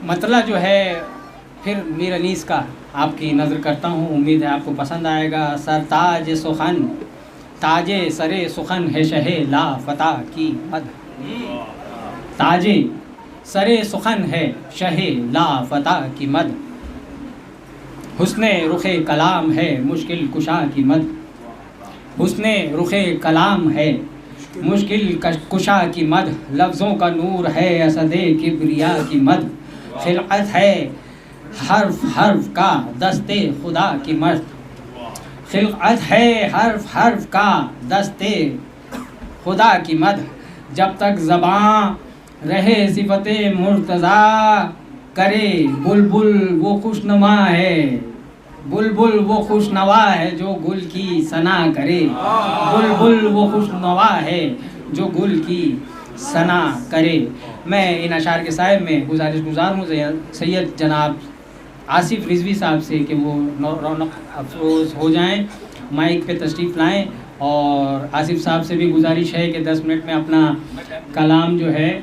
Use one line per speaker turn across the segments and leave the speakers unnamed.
مطلع جو ہے پھر میر انیس کا آپ کی نظر کرتا ہوں، امید ہے آپ کو پسند آئے گا۔ سرتاج سخن تاج سر سخن ہے شہ لا فتح کی مد، تاج سر سخن ہے شہ لا فتح کی مد، حسن رخ کلام ہے مشکل کشا کی مد، حسن رخ کلام ہے مشکل کشا کی مد، لفظوں کا نور ہے اسد کبریا کی مد، خلقت ہے حرف حرف کا دست خدا کی مد، خلقت ہے حرف حرف کا دست خدا کی مد، جب تک زباں رہے صفت مرتضیٰ کرے بلبل وہ خوش نما ہے، بلبل وہ خوش نوا ہے جو گل کی ثنا کرے، بلبل وہ خوش نوا ہے جو گل کی ثنا کرے۔ میں ان اشعار کے صاحب میں گزار ہوں سید جناب آصف رضوی صاحب سے کہ وہ رونق افروز ہو جائیں، مائک پہ تشریف لائیں، اور آصف صاحب سے بھی گزارش ہے کہ 10 منٹ میں اپنا کلام جو ہے،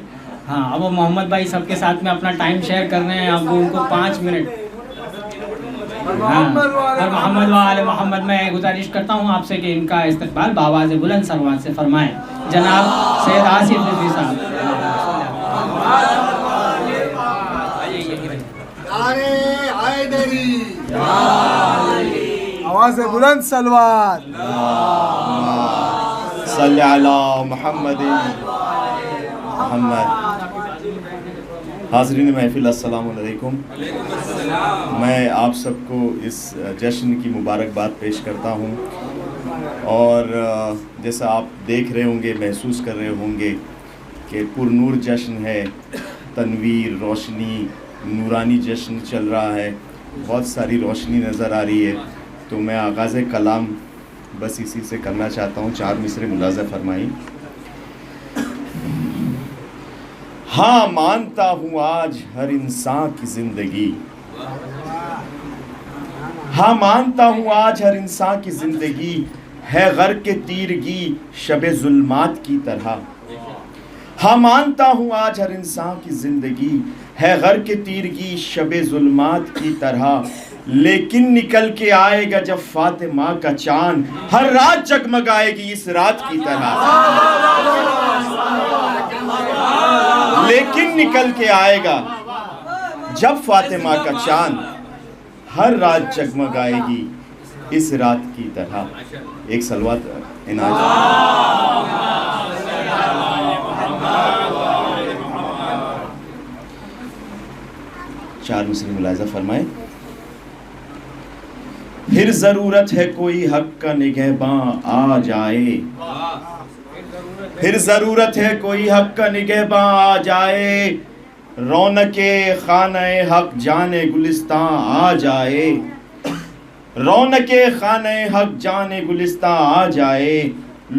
ہاں اب وہ محمد بھائی سب کے ساتھ میں اپنا ٹائم شیئر کر رہے ہیں، اب ان کو 5 منٹ، اور محمد و آل محمد میں گزارش کرتا ہوں آپ سے کہ ان کا استقبال بآواز بلند سروات سے فرمائیں، جناب سید آصف رضوی صاحب۔
آواز بلند سلوات،
صلی علی محمد محمد۔ حاضرین محفل السلام علیکم، میں آپ سب کو اس جشن کی مبارکباد پیش کرتا ہوں، اور جیسا آپ دیکھ رہے ہوں گے، محسوس کر رہے ہوں گے کہ پر نور جشن ہے، تنویر، روشنی، نورانی جشن چل رہا ہے، بہت ساری روشنی نظر آ رہی ہے، تو میں آغاز کلام بس اسی سے کرنا چاہتا ہوں، 4 مصرے ملاحظہ فرمائیں۔ ہاں مانتا ہوں آج ہر انسان کی زندگی، ہاں مانتا ہوں آج ہر انسان کی زندگی ہے غرق تیرگی شب ظلمات کی طرح، ہاں مانتا ہوں آج ہر انسان کی زندگی ہے غرق تیرگی شب ظلمات کی طرح، لیکن نکل کے آئے گا جب فاطمہ کا چاند ہر رات جگمگائے گی اس رات کی طرح، لیکن نکل کے آئے گا جب فاطمہ کا چاند ہر رات جگمگائے گی اس رات کی طرح۔ ایک صلوات عنایت۔ 4 مصرے ملاحظہ فرمائیں۔ پھر ضرورت ہے کوئی حق کا نگہباں آ جائے، پھر ضرورت ہے کوئی حق کا نگہباں آ جائے، رونق خانہ حق جان گلستاں آ جائے، رونق خانہ حق جان گلستاں آ جائے،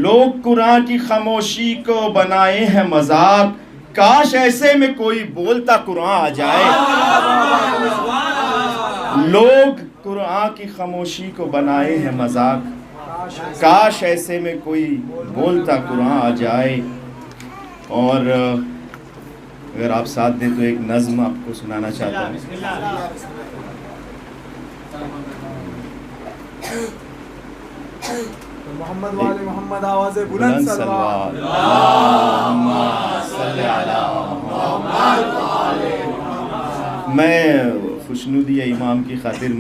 لوگ قرآن کی خاموشی کو بنائے ہیں مذاق، کاش ایسے میں کوئی بولتا قرآن آ جائے، لوگ قرآن کی خاموشی کو بنائے ہیں مذاق، کاش ایسے میں کوئی بولتا قرآن آ جائے۔ اور اگر آپ ساتھ دیں تو ایک نظم آپ کو سنانا چاہتا ہوں۔
محمد والے محمد، آواز بلند سلوات۔
اللہم صلی علی محمد۔ میں خوشنودی امام کی خاطر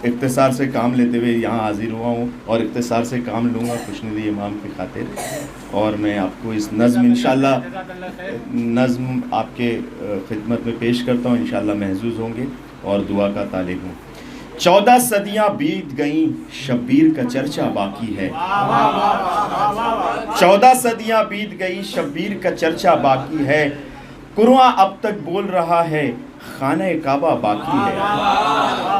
اختصار سے کام لیتے ہوئے یہاں حاضر ہوا ہوں، اور اختصار سے کام لوں گا خوشنودی امام کی خاطر، اور میں آپ کو اس نظم انشاءاللہ نظم آپ کے خدمت میں پیش کرتا ہوں، انشاءاللہ محظوظ ہوں گے اور دعا کا طالب ہوں۔ 14 صدیاں بیت گئیں شبیر کا چرچا باقی ہے، 14 صدیاں بیت گئی شبیر کا چرچا باقی ہے، قرآن اب تک بول رہا ہے خانہ کعبہ باقی ہے،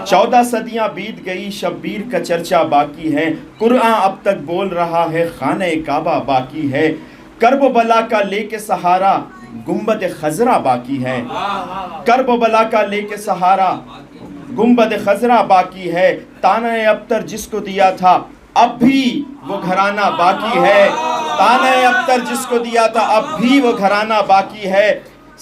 14 صدیاں بیت گئی شبیر کا چرچا باقی ہے، قرآن اب تک بول رہا ہے خانہ کعبہ باقی ہے، کرب و بلا کا لے کے سہارا گنبد خضرا باقی ہے، کرب و بلا کا لے کے سہارا گنبد خضرا باقی ہے، تانہ ابتر جس کو دیا تھا اب بھی وہ گھرانہ باقی ہے، تانہ ابتر جس کو دیا تھا اب بھی وہ گھرانہ باقی ہے،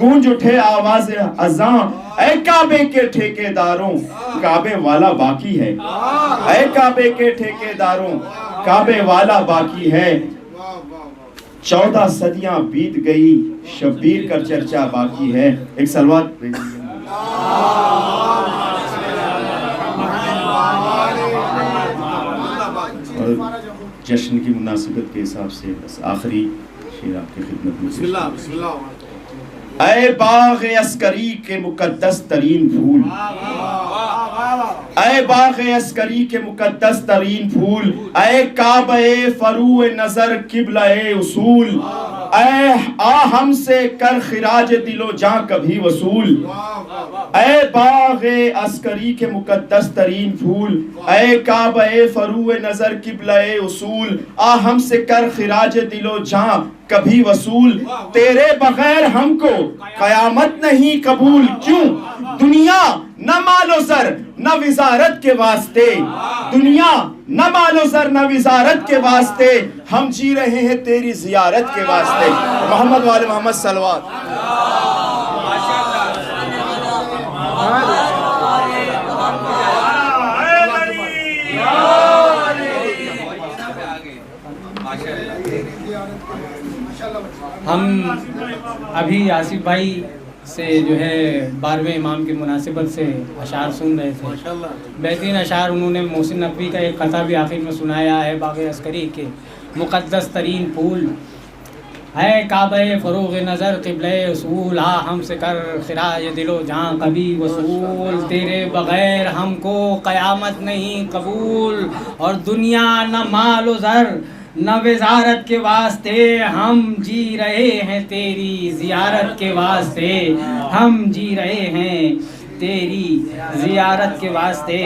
گونج اٹھے آواز اذاں، اے کعبے کے ٹھیکیداروں کعبے والا باقی ہے، اے کعبے کے ٹھیکیداروں کعبے والا باقی ہے۔ 14 صدیاں بیت گئی شبیر کا چرچا باقی ہے۔ ایک سلوات اور جشن کی مناسبت کے حساب سے بس آخری شعر آپ کی خدمت میں۔ اے باغ عسکری کے مقدس ترین پھول، اے باغ عسکری کے مقدس ترین پھول، اے کعبہ فروع نظر قبلہ اصول، اے آ ہم سے کر خراج دل و جاں کبھی وصول۔ اے باغ عسکری کے مقدس ترین پھول، اے کعبہ فروع نظر قبلہ اصول، آ ہم سے کر خراج دل و جاں کبھی وصول۔ تیرے بغیر ہم کو قیامت نہیں قبول، کیوں؟ دنیا نہ مال و زر نہ وزارت کے واسطے، دنیا نہ مال و زر نہ وزارت کے واسطے، ہم جی رہے ہیں تیری زیارت کے واسطے۔ محمد وآل محمد صلوات۔
ہم ابھی آصف بھائی سے جو ہے 12ویں امام کی مناسبت سے اشعار سن رہے تھے، بہترین اشعار انہوں نے محسن نقوی کا ایک قطعہ بھی آخر میں سنایا ہے، باغ عسکری کے مقدس ترین پھول، ہے کعبہ فروغ نظر قبلہ اصول، آ ہم سے کر خراج دل و جاں کبھی وصول، تیرے بغیر ہم کو قیامت نہیں قبول، اور دنیا نہ مال و زر نہ وزارت کے واسطے، ہم جی رہے ہیں تیری زیارت کے واسطے، ہم جی رہے ہیں تیری زیارت کے واسطے۔